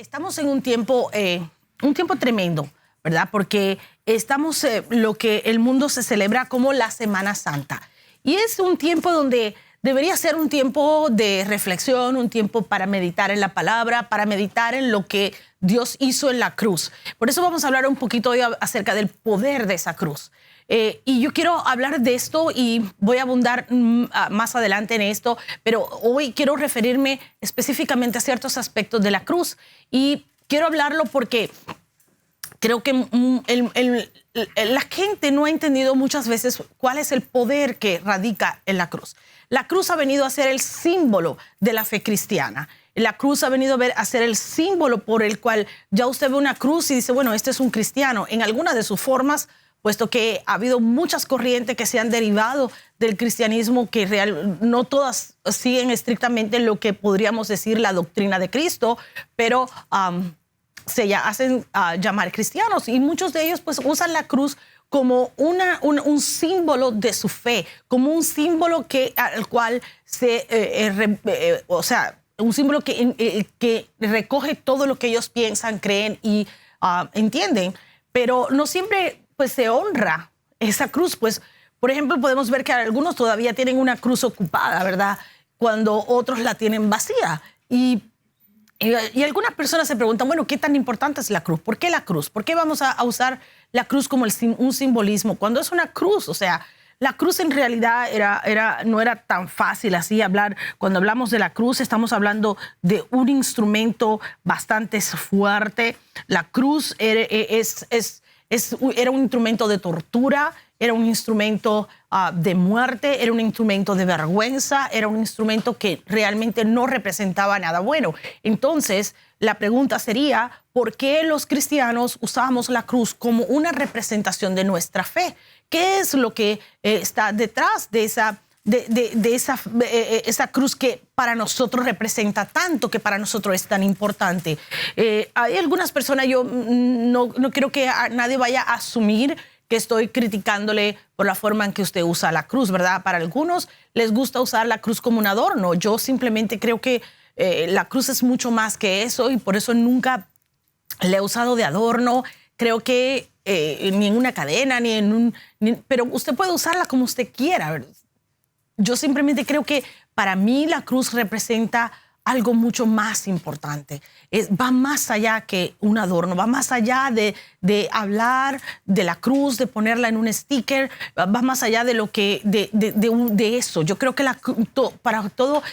Estamos en un tiempo tremendo, ¿verdad? Porque estamos lo que el mundo se celebra como la Semana Santa. Y es un tiempo donde debería ser un tiempo de reflexión, un tiempo para meditar en la palabra, para meditar en lo que Dios hizo en la cruz. Por eso vamos a hablar un poquito hoy acerca del poder de esa cruz. Y yo quiero hablar de esto y voy a abundar más adelante en esto, pero hoy quiero referirme específicamente a ciertos aspectos de la cruz. Y quiero hablarlo porque creo que la gente no ha entendido muchas veces cuál es el poder que radica en la cruz. La cruz ha venido a ser el símbolo de la fe cristiana. La cruz ha venido a ser el símbolo por el cual ya usted ve una cruz y dice, bueno, este es un cristiano. En alguna de sus formas, puesto que ha habido muchas corrientes que se han derivado del cristianismo, que no todas siguen estrictamente lo que podríamos decir la doctrina de Cristo, pero se hacen llamar cristianos, y muchos de ellos pues usan la cruz como un símbolo de su fe, como un símbolo al cual un símbolo que recoge todo lo que ellos piensan, creen y entienden, pero no siempre pues se honra esa cruz. Pues, por ejemplo, podemos ver que algunos todavía tienen una cruz ocupada, ¿verdad? Cuando otros la tienen vacía. Y algunas personas se preguntan, bueno, ¿qué tan importante es la cruz? ¿Por qué la cruz? ¿Por qué vamos a usar la cruz como un simbolismo? Cuando es una cruz, o sea, la cruz en realidad no era tan fácil así hablar. Cuando hablamos de la cruz, estamos hablando de un instrumento bastante fuerte. La cruz era un instrumento de tortura, era un instrumento de muerte, era un instrumento de vergüenza, era un instrumento que realmente no representaba nada bueno. Entonces, la pregunta sería, ¿por qué los cristianos usamos la cruz como una representación de nuestra fe? ¿Qué es lo que está detrás de esa cruz que para nosotros representa tanto, que para nosotros es tan importante? Hay algunas personas, yo no quiero que nadie vaya a asumir que estoy criticándole por la forma en que usted usa la cruz, ¿verdad? Para algunos les gusta usar la cruz como un adorno. Yo simplemente creo que la cruz es mucho más que eso, y por eso nunca la he usado de adorno. Creo que ni en una cadena, pero usted puede usarla como usted quiera. Yo simplemente creo que para mí la cruz representa algo mucho más importante. Va más allá que un adorno, va más allá de hablar de la cruz, de ponerla en un sticker, va más allá de de eso. Yo creo que para todo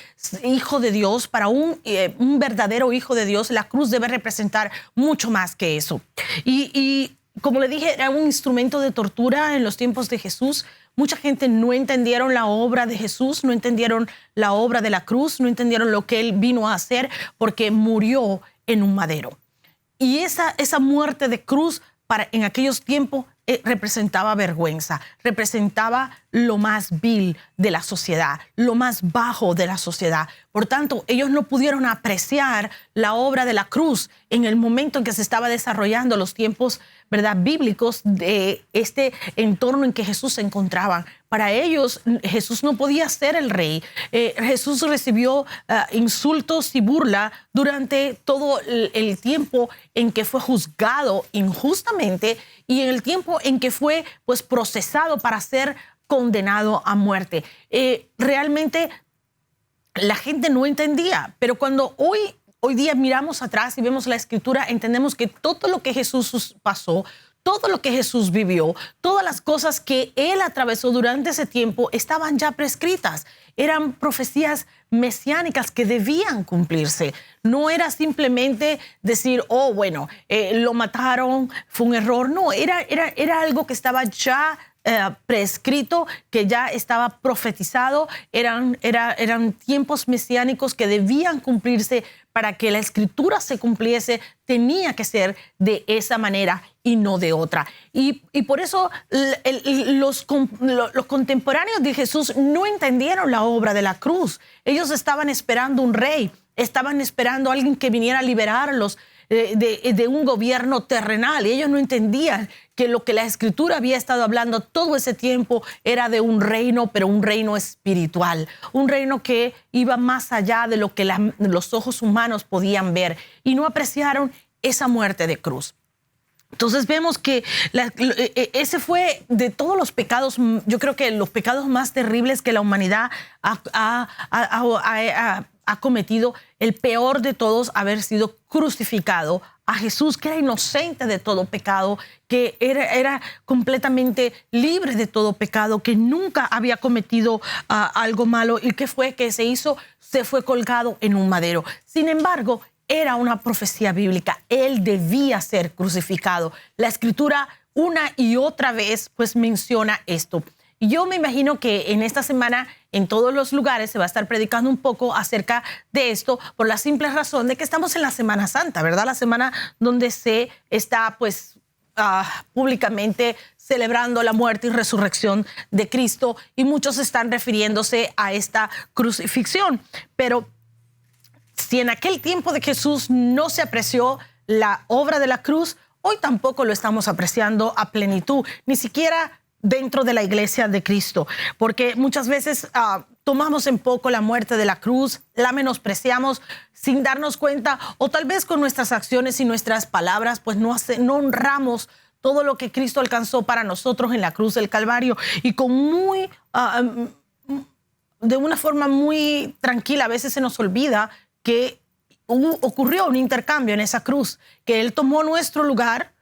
hijo de Dios, para un verdadero hijo de Dios, la cruz debe representar mucho más que eso. Y como le dije, era un instrumento de tortura en los tiempos de Jesús. Mucha gente no entendieron la obra de Jesús, no entendieron la obra de la cruz, no entendieron lo que él vino a hacer, porque murió en un madero. Y esa muerte de cruz en aquellos tiempos representaba vergüenza, representaba lo más vil de la sociedad, lo más bajo de la sociedad. Por tanto, ellos no pudieron apreciar la obra de la cruz en el momento en que se estaba desarrollando los tiempos, ¿verdad?, bíblicos de este entorno en que Jesús se encontraba. Para ellos, Jesús no podía ser el rey. Jesús recibió insultos y burla durante todo el tiempo en que fue juzgado injustamente y en el tiempo en que fue pues procesado para ser condenado a muerte. Realmente la gente no entendía, pero cuando hoy día miramos atrás y vemos la Escritura, entendemos que todo lo que Jesús pasó, todo lo que Jesús vivió, todas las cosas que él atravesó durante ese tiempo estaban ya prescritas. Eran profecías mesiánicas que debían cumplirse. No era simplemente decir, oh, bueno, lo mataron, fue un error. No, era algo que estaba ya prescrito, que ya estaba profetizado. Eran tiempos mesiánicos que debían cumplirse. Para que la Escritura se cumpliese, tenía que ser de esa manera y no de otra. Y por eso los contemporáneos de Jesús no entendieron la obra de la cruz. Ellos estaban esperando un rey, estaban esperando a alguien que viniera a liberarlos. de un gobierno terrenal. Y ellos no entendían que lo que la Escritura había estado hablando todo ese tiempo era de un reino, pero un reino espiritual, un reino que iba más allá de lo que los ojos humanos podían ver, y no apreciaron esa muerte de cruz. Entonces vemos que ese fue de todos los pecados, yo creo que los pecados más terribles que la humanidad ha cometido, el peor de todos, haber sido crucificado a Jesús, que era inocente de todo pecado, que era completamente libre de todo pecado, que nunca había cometido algo malo, y que se fue colgado en un madero. Sin embargo, era una profecía bíblica. Él debía ser crucificado. La Escritura una y otra vez pues menciona esto. Y yo me imagino que en esta semana en todos los lugares se va a estar predicando un poco acerca de esto, por la simple razón de que estamos en la Semana Santa, ¿verdad? La semana donde se está pues públicamente celebrando la muerte y resurrección de Cristo, y muchos están refiriéndose a esta crucifixión. Pero si en aquel tiempo de Jesús no se apreció la obra de la cruz, hoy tampoco lo estamos apreciando a plenitud, ni siquiera dentro de la iglesia de Cristo, porque muchas veces tomamos en poco la muerte de la cruz, la menospreciamos sin darnos cuenta, o tal vez con nuestras acciones y nuestras palabras pues no honramos todo lo que Cristo alcanzó para nosotros en la cruz del Calvario, y de una forma muy tranquila a veces se nos olvida que ocurrió un intercambio en esa cruz, que Él tomó nuestro lugar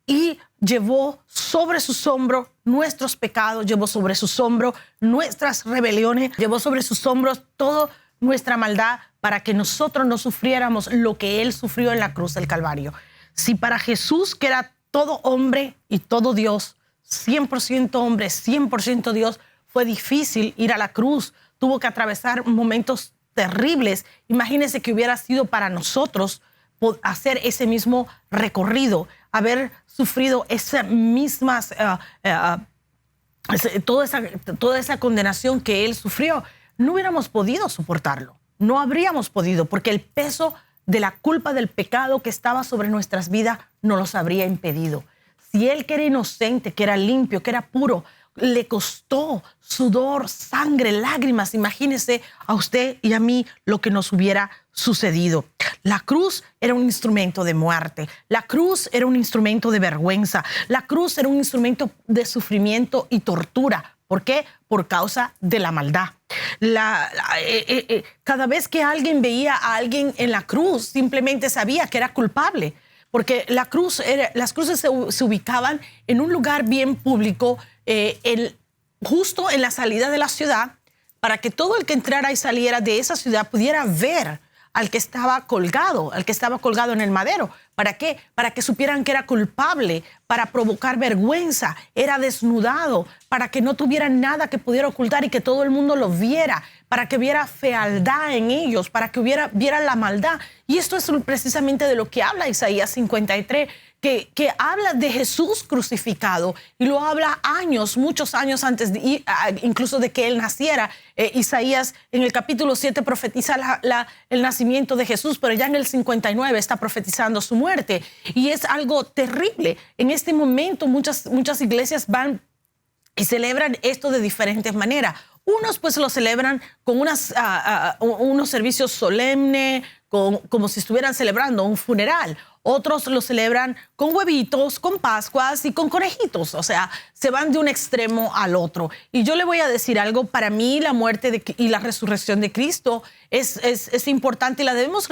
y llevó sobre sus hombros nuestros pecados, llevó sobre sus hombros nuestras rebeliones, llevó sobre sus hombros toda nuestra maldad, para que nosotros no sufriéramos lo que Él sufrió en la cruz del Calvario. Si para Jesús, que era todo hombre y todo Dios, 100% hombre, 100% Dios, fue difícil ir a la cruz, tuvo que atravesar momentos terribles, imagínense que hubiera sido para nosotros hacer ese mismo recorrido, haber sufrido esas mismas, toda esa condenación que Él sufrió. No hubiéramos podido soportarlo, no habríamos podido, porque el peso de la culpa del pecado que estaba sobre nuestras vidas nos los habría impedido. Si Él, que era inocente, que era limpio, que era puro, le costó sudor, sangre, lágrimas, imagínese a usted y a mí lo que nos hubiera sucedido. La cruz era un instrumento de muerte, la cruz era un instrumento de vergüenza, la cruz era un instrumento de sufrimiento y tortura. ¿Por qué? Por causa de la maldad. Cada vez que alguien veía a alguien en la cruz, simplemente sabía que era culpable, porque las cruces se ubicaban en un lugar bien público, justo en la salida de la ciudad, para que todo el que entrara y saliera de esa ciudad pudiera ver al que estaba colgado en el madero. ¿Para qué? Para que supieran que era culpable, para provocar vergüenza, era desnudado, para que no tuviera nada que pudiera ocultar y que todo el mundo lo viera, para que viera fealdad en ellos, para que viera la maldad. Y esto es precisamente de lo que habla Isaías 53, que habla de Jesús crucificado, y lo habla muchos años antes, incluso de que Él naciera. Isaías en el capítulo 7 profetiza el nacimiento de Jesús, pero ya en el 59 está profetizando su muerte. Y es algo terrible. En este momento muchas iglesias van y celebran esto de diferentes maneras. Unos pues lo celebran con unos servicios solemnes, como si estuvieran celebrando un funeral. Otros lo celebran con huevitos, con pascuas y con conejitos. O sea, se van de un extremo al otro. Y yo le voy a decir algo. Para mí la muerte y la resurrección de Cristo es importante, y la debemos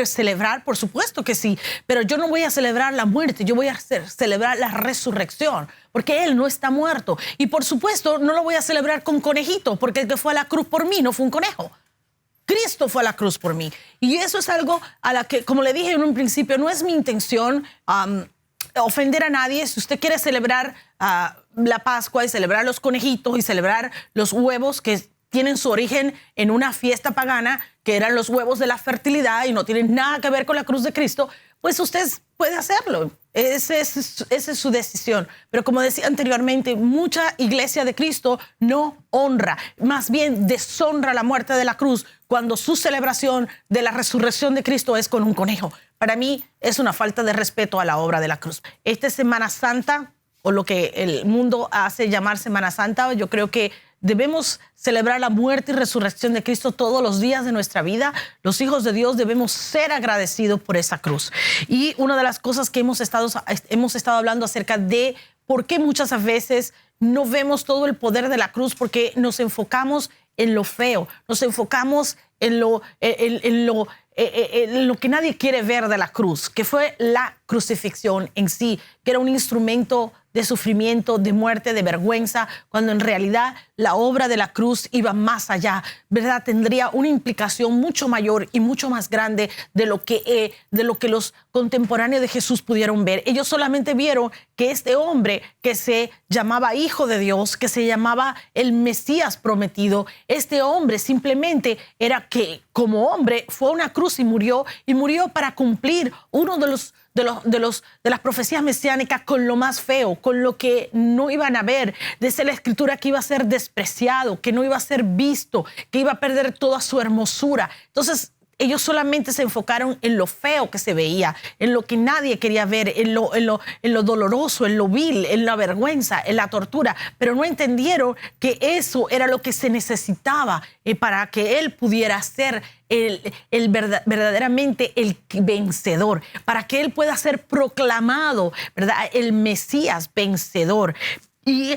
celebrar, por supuesto que sí. Pero yo no voy a celebrar la muerte, yo voy a celebrar la resurrección, porque Él no está muerto. Y por supuesto no lo voy a celebrar con conejitos, porque el que fue a la cruz por mí no fue un conejo. Cristo fue a la cruz por mí. Y eso es algo a la que, como le dije en un principio, no es mi intención ofender a nadie. Si usted quiere celebrar la Pascua y celebrar los conejitos y celebrar los huevos que tienen su origen en una fiesta pagana, que eran los huevos de la fertilidad y no tienen nada que ver con la cruz de Cristo, pues usted puede hacerlo. Esa es su decisión. Pero como decía anteriormente, mucha iglesia de Cristo no honra, más bien deshonra la muerte de la cruz, cuando su celebración de la resurrección de Cristo es con un conejo. para mí es una falta de respeto a la obra de la cruz. Esta Semana Santa, o lo que el mundo hace llamar Semana Santa, yo creo que debemos celebrar la muerte y resurrección de Cristo todos los días de nuestra vida. Los hijos de Dios debemos ser agradecidos por esa cruz. Y una de las cosas que hemos estado hablando acerca de por qué muchas veces no vemos todo el poder de la cruz, porque nos enfocamos en lo feo, nos enfocamos en lo que nadie quiere ver de la cruz, que fue la crucifixión en sí, que era un instrumento de sufrimiento, de muerte, de vergüenza, cuando en realidad la obra de la cruz iba más allá, ¿verdad? Tendría una implicación mucho mayor y mucho más grande de lo que los contemporáneos de Jesús pudieron ver. Ellos solamente vieron que este hombre que se llamaba Hijo de Dios, que se llamaba el Mesías prometido, este hombre simplemente era que como hombre fue a una cruz y murió para cumplir uno de las profecías mesiánicas con lo más feo, con lo que no iban a ver. Dice la Escritura que iba a ser despreciado, que no iba a ser visto, que iba a perder toda su hermosura. Entonces, ellos solamente se enfocaron en lo feo que se veía, en lo que nadie quería ver, en lo doloroso, en lo vil, en la vergüenza, en la tortura, pero no entendieron que eso era lo que se necesitaba para que él pudiera ser verdaderamente el vencedor, para que él pueda ser proclamado, ¿verdad?, el Mesías vencedor. Y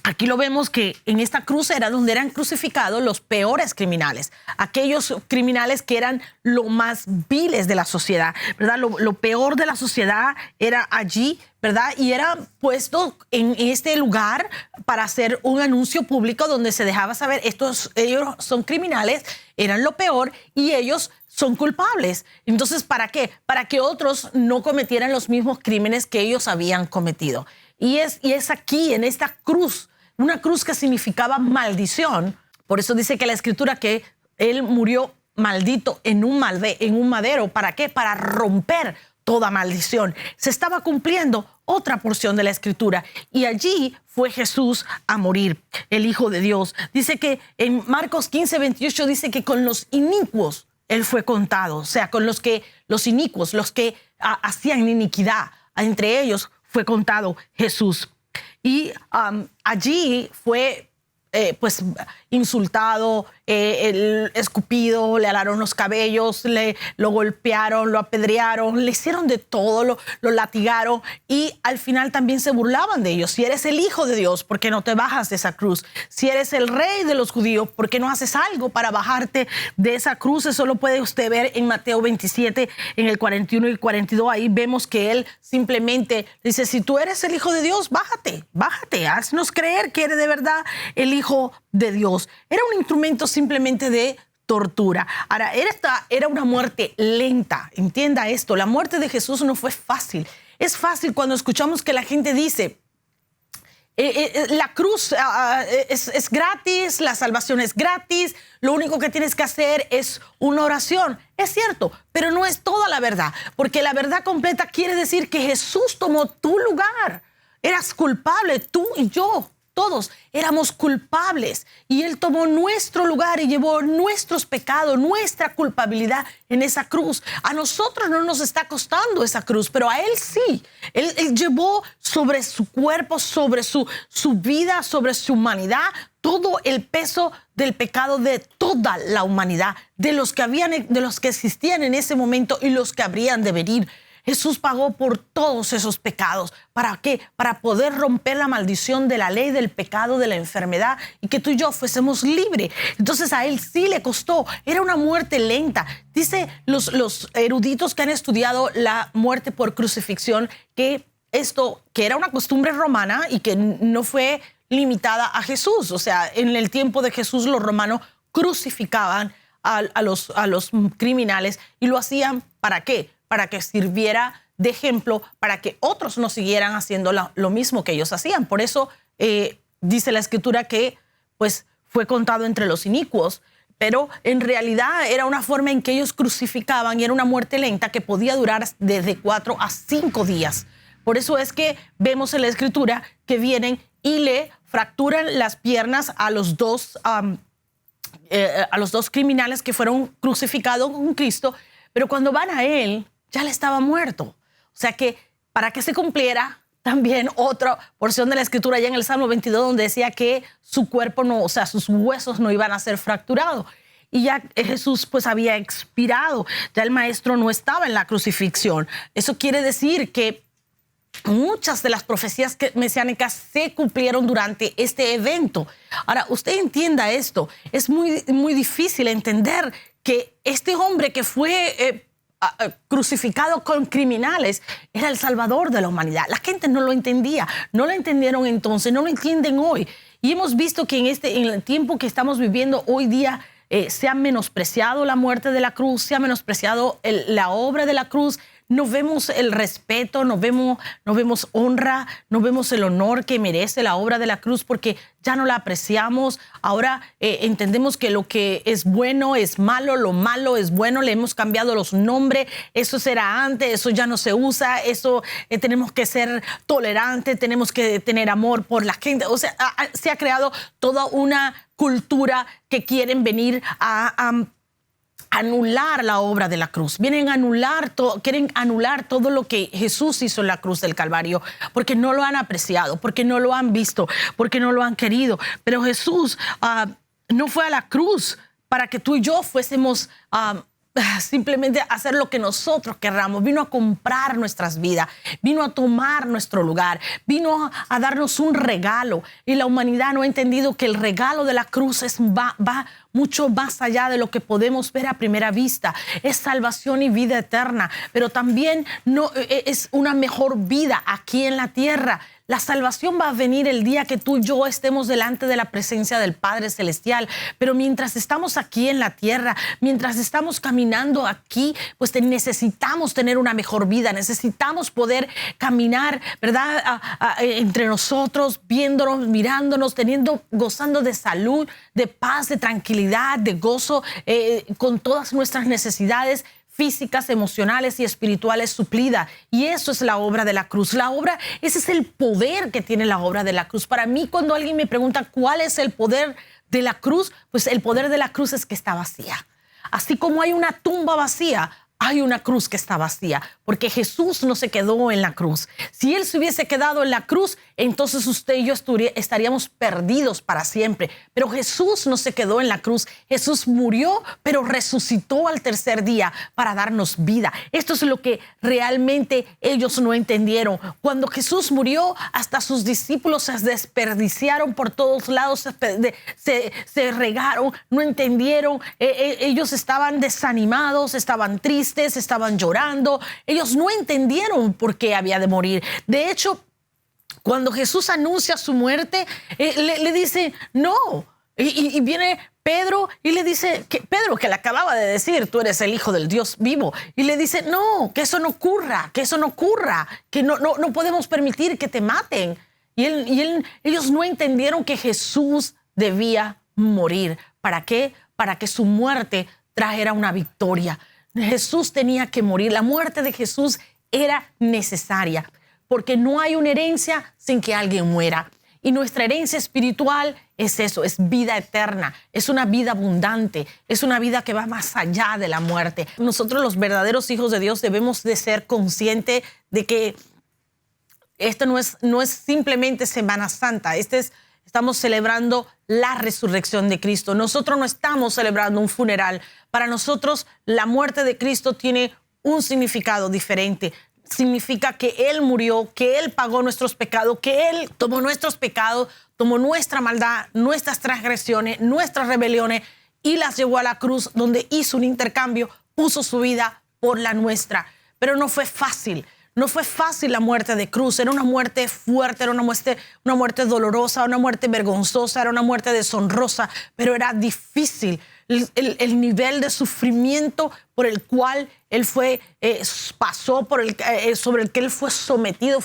aquí lo vemos que en esta cruz era donde eran crucificados los peores criminales, aquellos criminales que eran lo más viles de la sociedad, ¿verdad? Lo peor de la sociedad era allí, ¿verdad? Y era puesto en este lugar para hacer un anuncio público donde se dejaba saber, ellos son criminales, eran lo peor y ellos son culpables. Entonces, ¿para qué? Para que otros no cometieran los mismos crímenes que ellos habían cometido. Y es aquí, en esta cruz, una cruz que significaba maldición. Por eso dice que la Escritura que él murió maldito en un madero. ¿Para qué? Para romper toda maldición. Se estaba cumpliendo otra porción de la Escritura y allí fue Jesús a morir, el Hijo de Dios. Dice que en Marcos 15:28 dice que con los inicuos él fue contado, o sea, con los inicuos, los que hacían iniquidad, entre ellos fue contado Jesús. Y allí fue pues insultado, escupido, le alaron los cabellos, lo golpearon, lo apedrearon, le hicieron de todo, lo latigaron y al final también se burlaban de ellos. Si eres el Hijo de Dios, ¿por qué no te bajas de esa cruz? Si eres el Rey de los judíos, ¿por qué no haces algo para bajarte de esa cruz? Eso lo puede usted ver en Mateo 27, en el 41 y 42. Ahí vemos que él simplemente dice, si tú eres el Hijo de Dios, bájate, haznos creer que eres de verdad el Hijo de Dios. Era un instrumento simplemente de tortura. Ahora, esta era una muerte lenta. Entienda esto, la muerte de Jesús no fue fácil. Es fácil cuando escuchamos que la gente dice, la cruz es gratis, la salvación es gratis, lo único que tienes que hacer es una oración. Es cierto, pero no es toda la verdad, porque la verdad completa quiere decir que Jesús tomó tu lugar. Eras culpable, tú y yo. Todos éramos culpables y Él tomó nuestro lugar y llevó nuestros pecados, nuestra culpabilidad en esa cruz. A nosotros no nos está costando esa cruz, pero a Él sí. Él llevó sobre su cuerpo, sobre su vida, sobre su humanidad, todo el peso del pecado de toda la humanidad, de los que existían en ese momento y los que habrían de venir. Jesús pagó por todos esos pecados. ¿Para qué? Para poder romper la maldición de la ley, del pecado, de la enfermedad y que tú y yo fuésemos libres. Entonces a Él sí le costó. Era una muerte lenta. Dice los eruditos que han estudiado la muerte por crucifixión que era una costumbre romana y que no fue limitada a Jesús. O sea, en el tiempo de Jesús los romanos crucificaban a los criminales y lo hacían ¿para qué? Para que sirviera de ejemplo, para que otros no siguieran haciendo lo mismo que ellos hacían. Por eso dice la Escritura que pues, fue contado entre los inicuos, pero en realidad era una forma en que ellos crucificaban y era una muerte lenta que podía durar desde 4 a 5 días. Por eso es que vemos en la Escritura que vienen y le fracturan las piernas a los dos criminales que fueron crucificados con Cristo, pero cuando van a él, ya él estaba muerto. O sea que para que se cumpliera también otra porción de la escritura allá en el Salmo 22, donde decía que su cuerpo no, o sea, sus huesos no iban a ser fracturados. Y ya Jesús pues había expirado, ya el maestro no estaba en la crucifixión. Eso quiere decir que muchas de las profecías mesiánicas se cumplieron durante este evento. Ahora, usted entienda esto, es muy difícil entender que este hombre que fue crucificado con criminales era el salvador de la humanidad. La gente no lo entendía, no lo entendieron entonces, no lo entienden hoy. Y hemos visto que en el tiempo que estamos viviendo hoy día, se ha menospreciado la muerte de la cruz, se ha menospreciado la obra de la cruz. No vemos el respeto, no vemos honra, no vemos el honor que merece la obra de la cruz porque ya no la apreciamos. Ahora entendemos que lo que es bueno es malo, lo malo es bueno. Le hemos cambiado los nombres. Eso era antes, eso ya no se usa. Eso tenemos que ser tolerantes, tenemos que tener amor por la gente. O sea, se ha creado toda una cultura que quieren venir a anular la obra de la cruz. Quieren anular todo lo que Jesús hizo en la cruz del Calvario, porque no lo han apreciado, porque no lo han visto, porque no lo han querido. Pero Jesús no fue a la cruz para que tú y yo fuésemos simplemente a hacer lo que nosotros querramos. Vino a comprar nuestras vidas, vino a tomar nuestro lugar, vino a darnos un regalo. Y la humanidad no ha entendido que el regalo de la cruz va mucho más allá de lo que podemos ver a primera vista. Es salvación y vida eterna, pero también es una mejor vida aquí en la tierra. La salvación va a venir el día que tú y yo estemos delante de la presencia del Padre Celestial. Pero mientras estamos aquí en la tierra, mientras estamos caminando aquí, pues necesitamos tener una mejor vida. Necesitamos poder caminar, ¿verdad? Entre nosotros, viéndonos, mirándonos, gozando de salud, de paz, de tranquilidad, de gozo, con todas nuestras necesidades físicas, emocionales y espirituales suplidas. Y eso es la obra de la cruz. Ese es el poder que tiene la obra de la cruz. Para mí, cuando alguien me pregunta cuál es el poder de la cruz, pues el poder de la cruz es que está vacía. Así como hay una tumba vacía, hay una cruz que está vacía, porque Jesús no se quedó en la cruz. Si Él se hubiese quedado en la cruz, entonces usted y yo estaríamos perdidos para siempre. Pero Jesús no se quedó en la cruz. Jesús murió, pero resucitó al tercer día para darnos vida. Esto es lo que realmente ellos no entendieron. Cuando Jesús murió, hasta sus discípulos se desperdiciaron por todos lados, se regaron, no entendieron. Ellos estaban desanimados, estaban tristes, estaban llorando. Ellos no entendieron por qué había de morir. De hecho, cuando Jesús anuncia su muerte, le dice no. Y viene Pedro y le dice, Pedro, que le acababa de decir, tú eres el Hijo del Dios vivo. Y le dice, no, que eso no ocurra, que no podemos permitir que te maten. Y ellos no entendieron que Jesús debía morir. ¿Para qué? Para que su muerte trajera una victoria. Jesús tenía que morir. La muerte de Jesús era necesaria, porque no hay una herencia sin que alguien muera. Y nuestra herencia espiritual es eso, es vida eterna, es una vida abundante, es una vida que va más allá de la muerte. Nosotros, los verdaderos hijos de Dios, debemos de ser conscientes de que esto no es simplemente Semana Santa. Estamos celebrando la resurrección de Cristo. Nosotros no estamos celebrando un funeral. Para nosotros, la muerte de Cristo tiene un significado diferente. Significa que Él murió, que Él pagó nuestros pecados, que Él tomó nuestros pecados, tomó nuestra maldad, nuestras transgresiones, nuestras rebeliones y las llevó a la cruz, donde hizo un intercambio, puso su vida por la nuestra. Pero no fue fácil. No fue fácil la muerte de cruz. Era una muerte fuerte, era una muerte dolorosa, una muerte vergonzosa, era una muerte deshonrosa, pero era difícil. El nivel de sufrimiento por el cual él pasó, sobre el que él fue sometido,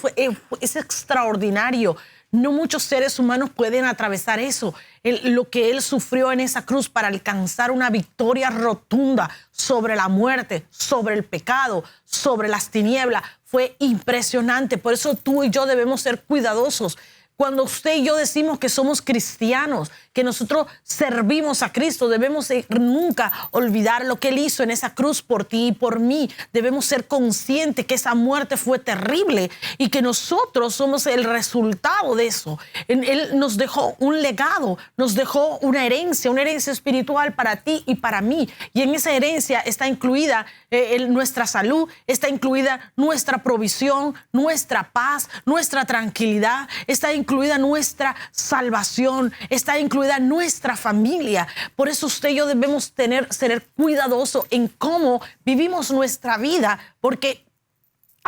es extraordinario. No muchos seres humanos pueden atravesar eso. Lo que él sufrió en esa cruz para alcanzar una victoria rotunda sobre la muerte, sobre el pecado, sobre las tinieblas, fue impresionante. Por eso tú y yo debemos ser cuidadosos. Cuando usted y yo decimos que somos cristianos, que nosotros servimos a Cristo, debemos nunca olvidar lo que Él hizo en esa cruz por ti y por mí. Debemos ser conscientes que esa muerte fue terrible y que nosotros somos el resultado de eso. Él nos dejó un legado, nos dejó una herencia espiritual para ti y para mí. Y en esa herencia está incluida nuestra salud, está incluida nuestra provisión, nuestra paz, nuestra tranquilidad, está incluida nuestra salvación, está incluida nuestra familia. Por eso usted y yo debemos ser cuidadosos en cómo vivimos nuestra vida, porque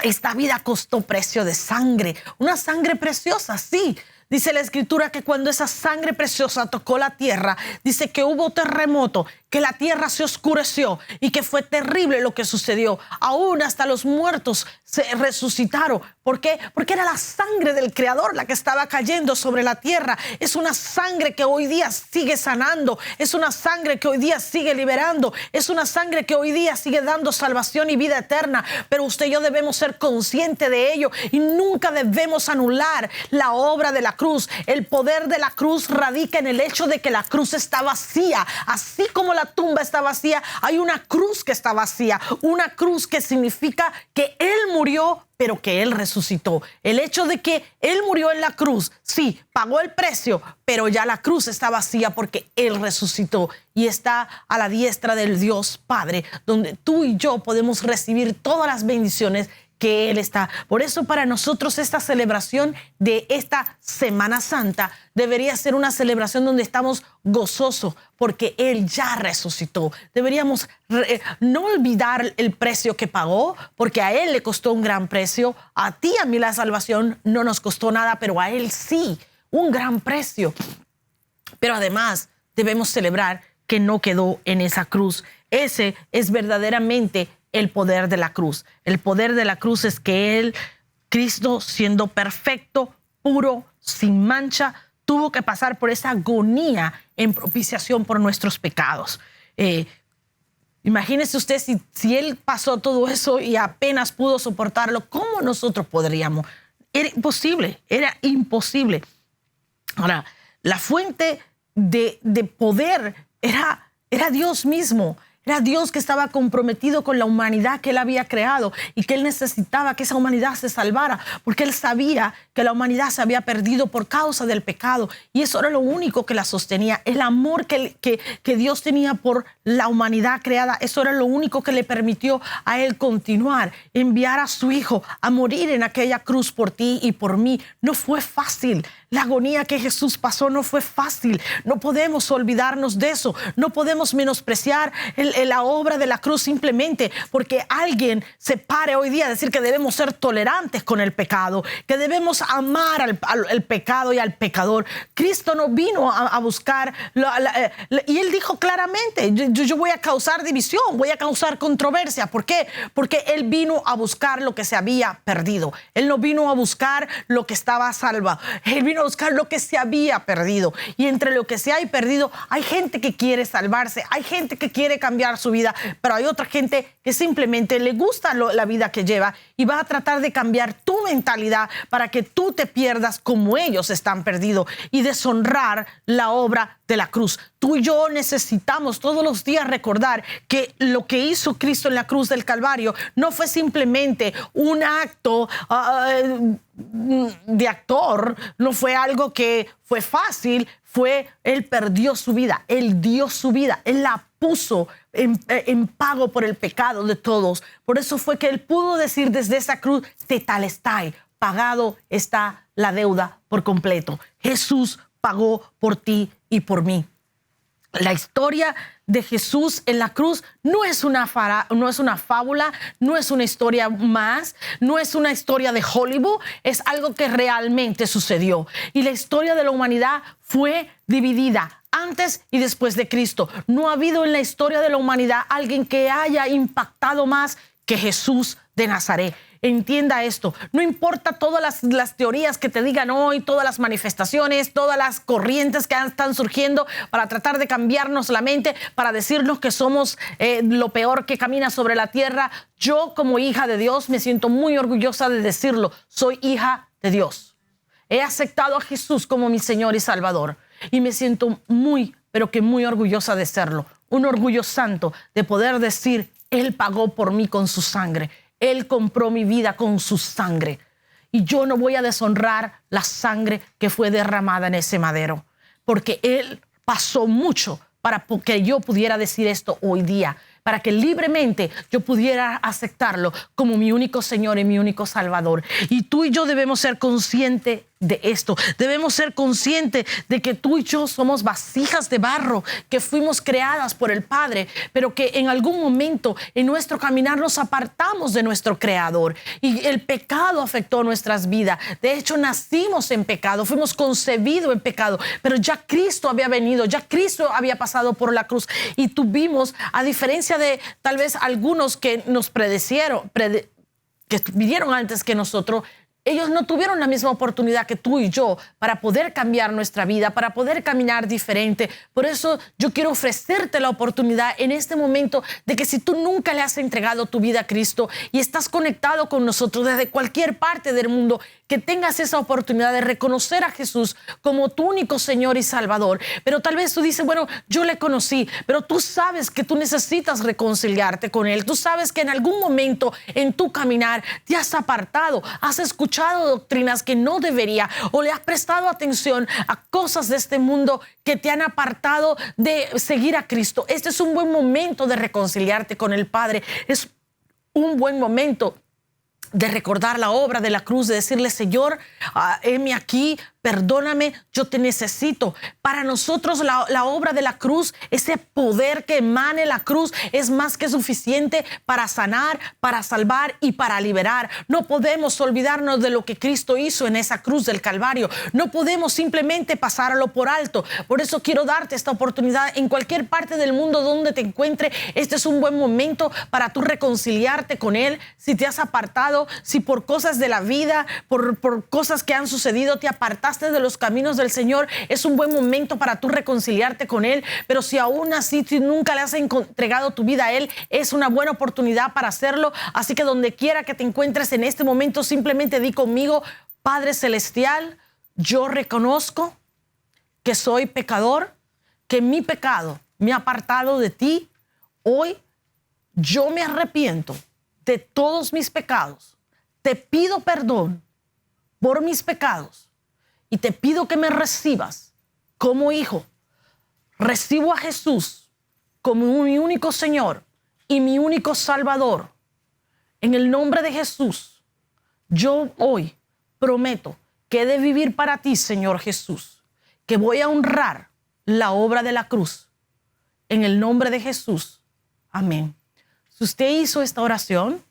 esta vida costó precio de sangre, una sangre preciosa, sí. Dice la Escritura que cuando esa sangre preciosa tocó la tierra, dice que hubo terremoto, que la tierra se oscureció y que fue terrible lo que sucedió. Aún hasta los muertos se resucitaron. ¿Por qué? Porque era la sangre del Creador la que estaba cayendo sobre la tierra. Es una sangre que hoy día sigue sanando. Es una sangre que hoy día sigue liberando. Es una sangre que hoy día sigue dando salvación y vida eterna. Pero usted y yo debemos ser conscientes de ello y nunca debemos anular la obra de la cruz. El poder de la cruz radica en el hecho de que la cruz está vacía. Así como la tumba está vacía, hay una cruz que está vacía. Una cruz que significa que Él murió, pero que Él resucitó. El hecho de que Él murió en la cruz, sí, pagó el precio, pero ya la cruz está vacía porque Él resucitó y está a la diestra del Dios Padre, donde tú y yo podemos recibir todas las bendiciones que Él está. Por eso para nosotros esta celebración de esta Semana Santa debería ser una celebración donde estamos gozosos porque Él ya resucitó. Deberíamos no olvidar el precio que pagó, porque a Él le costó un gran precio. A ti y a mí la salvación no nos costó nada, pero a Él sí, un gran precio. Pero además debemos celebrar que no quedó en esa cruz. Ese es verdaderamente el poder de la cruz. El poder de la cruz es que Él, Cristo, siendo perfecto, puro, sin mancha, tuvo que pasar por esa agonía en propiciación por nuestros pecados. Imagínese usted si Él pasó todo eso y apenas pudo soportarlo, ¿cómo nosotros podríamos? Era imposible. Ahora, la fuente de poder era Dios mismo. Era Dios que estaba comprometido con la humanidad que Él había creado y que Él necesitaba que esa humanidad se salvara, porque Él sabía que la humanidad se había perdido por causa del pecado y eso era lo único que la sostenía. El amor que Dios tenía por la humanidad creada, eso era lo único que le permitió a Él continuar, enviar a su Hijo a morir en aquella cruz por ti y por mí. No fue fácil. La agonía que Jesús pasó no fue fácil. No podemos olvidarnos de eso. No podemos menospreciar la obra de la cruz simplemente porque alguien se pare hoy día a decir que debemos ser tolerantes con el pecado, que debemos amar al pecado y al pecador. Cristo no vino a buscar, y Él dijo claramente, yo voy a causar división, voy a causar controversia. ¿Por qué? Porque Él vino a buscar lo que se había perdido. Él no vino a buscar lo que estaba salvo. Él vino a buscar lo que se había perdido. Y entre lo que se ha perdido, hay gente que quiere salvarse, hay gente que quiere cambiar su vida, pero hay otra gente que simplemente le gusta la vida que lleva y va a tratar de cambiar tu mentalidad para que tú te pierdas como ellos están perdidos y deshonrar la obra de la cruz. Tú y yo necesitamos todos los días recordar que lo que hizo Cristo en la cruz del Calvario no fue simplemente un acto de actor, no fue algo que fue fácil, Él perdió su vida, Él dio su vida, Él la puso en pago por el pecado de todos. Por eso fue que Él pudo decir desde esa cruz, tetelestai, pagado está la deuda por completo. Jesús pagó por ti y por mí. La historia de Jesús en la cruz no es una fábula, no es una historia más, no es una historia de Hollywood, es algo que realmente sucedió. Y la historia de la humanidad fue dividida antes y después de Cristo. No ha habido en la historia de la humanidad alguien que haya impactado más que Jesús de Nazaret. Entienda esto, no importa todas las teorías que te digan hoy, todas las manifestaciones, todas las corrientes que están surgiendo para tratar de cambiarnos la mente, para decirnos que somos lo peor que camina sobre la tierra. Yo como hija de Dios me siento muy orgullosa de decirlo, soy hija de Dios. He aceptado a Jesús como mi Señor y Salvador. y me siento muy, pero que muy orgullosa de serlo. Un orgullo santo de poder decir, Él pagó por mí con su sangre. Él compró mi vida con su sangre. Y yo no voy a deshonrar la sangre que fue derramada en ese madero, porque Él pasó mucho para que yo pudiera decir esto hoy día, para que libremente yo pudiera aceptarlo como mi único Señor y mi único Salvador. Y tú y yo debemos ser conscientes de esto. Debemos ser conscientes de que tú y yo somos vasijas de barro que fuimos creadas por el Padre, pero que en algún momento en nuestro caminar nos apartamos de nuestro Creador y el pecado afectó nuestras vidas. De hecho, nacimos en pecado, fuimos concebidos en pecado, pero ya Cristo había venido, ya Cristo había pasado por la cruz y tuvimos, a diferencia de tal vez algunos que nos que vinieron antes que nosotros, ellos no tuvieron la misma oportunidad que tú y yo para poder cambiar nuestra vida, para poder caminar diferente. Por eso yo quiero ofrecerte la oportunidad en este momento de que si tú nunca le has entregado tu vida a Cristo y estás conectado con nosotros desde cualquier parte del mundo, que tengas esa oportunidad de reconocer a Jesús como tu único Señor y Salvador. Pero tal vez tú dices, bueno, yo le conocí, pero tú sabes que tú necesitas reconciliarte con Él. Tú sabes que en algún momento en tu caminar te has apartado, has escuchado doctrinas que no debería o le has prestado atención a cosas de este mundo que te han apartado de seguir a Cristo. Este es un buen momento de reconciliarte con el Padre. Es un buen momento de recordar la obra de la cruz, de decirle, Señor, heme aquí, perdóname, yo te necesito. Para nosotros la obra de la cruz, ese poder que emane la cruz es más que suficiente para sanar, para salvar y para liberar. No podemos olvidarnos de lo que Cristo hizo en esa cruz del Calvario. No podemos simplemente pasarlo por alto. Por eso quiero darte esta oportunidad en cualquier parte del mundo donde te encuentres. Este es un buen momento para tú reconciliarte con Él. Si te has apartado, si por cosas de la vida, por cosas que han sucedido, te apartaste de los caminos del Señor, es un buen momento para tú reconciliarte con Él. Pero si aún así tú nunca le has entregado tu vida a Él, es una buena oportunidad para hacerlo. Así que donde quiera que te encuentres en este momento, simplemente di conmigo, Padre Celestial, yo reconozco que soy pecador, que mi pecado me ha apartado de ti. Hoy yo me arrepiento de todos mis pecados. Te pido perdón por mis pecados y te pido que me recibas como hijo. Recibo a Jesús como mi único Señor y mi único Salvador. En el nombre de Jesús, yo hoy prometo que he de vivir para ti, Señor Jesús, que voy a honrar la obra de la cruz. En el nombre de Jesús. Amén. Si usted hizo esta oración,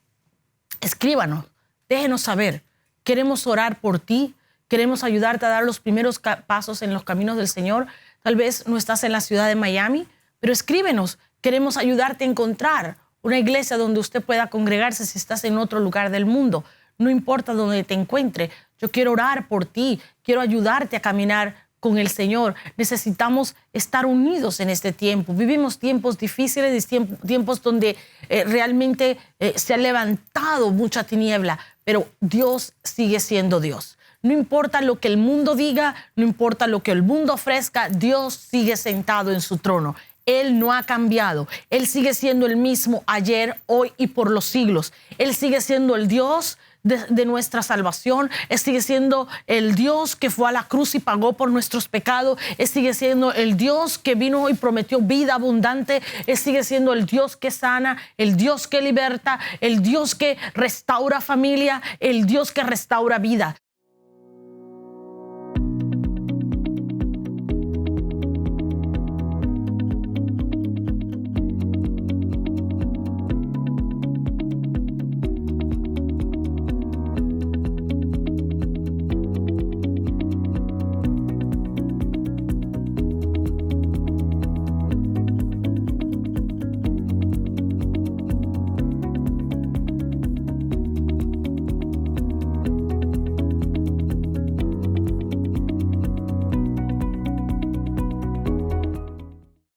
escríbanos, déjenos saber. Queremos orar por ti, queremos ayudarte a dar los primeros pasos en los caminos del Señor. Tal vez no estás en la ciudad de Miami, pero escríbenos. Queremos ayudarte a encontrar una iglesia donde usted pueda congregarse si estás en otro lugar del mundo. No importa dónde te encuentres, yo quiero orar por ti, quiero ayudarte a caminar con el Señor. Necesitamos estar unidos en este tiempo. Vivimos tiempos difíciles, tiempos donde realmente se ha levantado mucha tiniebla, pero Dios sigue siendo Dios. No importa lo que el mundo diga, no importa lo que el mundo ofrezca, Dios sigue sentado en su trono. Él no ha cambiado. Él sigue siendo el mismo ayer, hoy y por los siglos. Él sigue siendo el Dios de nuestra salvación. Él sigue siendo el Dios que fue a la cruz y pagó por nuestros pecados. Él sigue siendo el Dios que vino y prometió vida abundante. Él sigue siendo el Dios que sana, el Dios que liberta, el Dios que restaura familia, el Dios que restaura vida.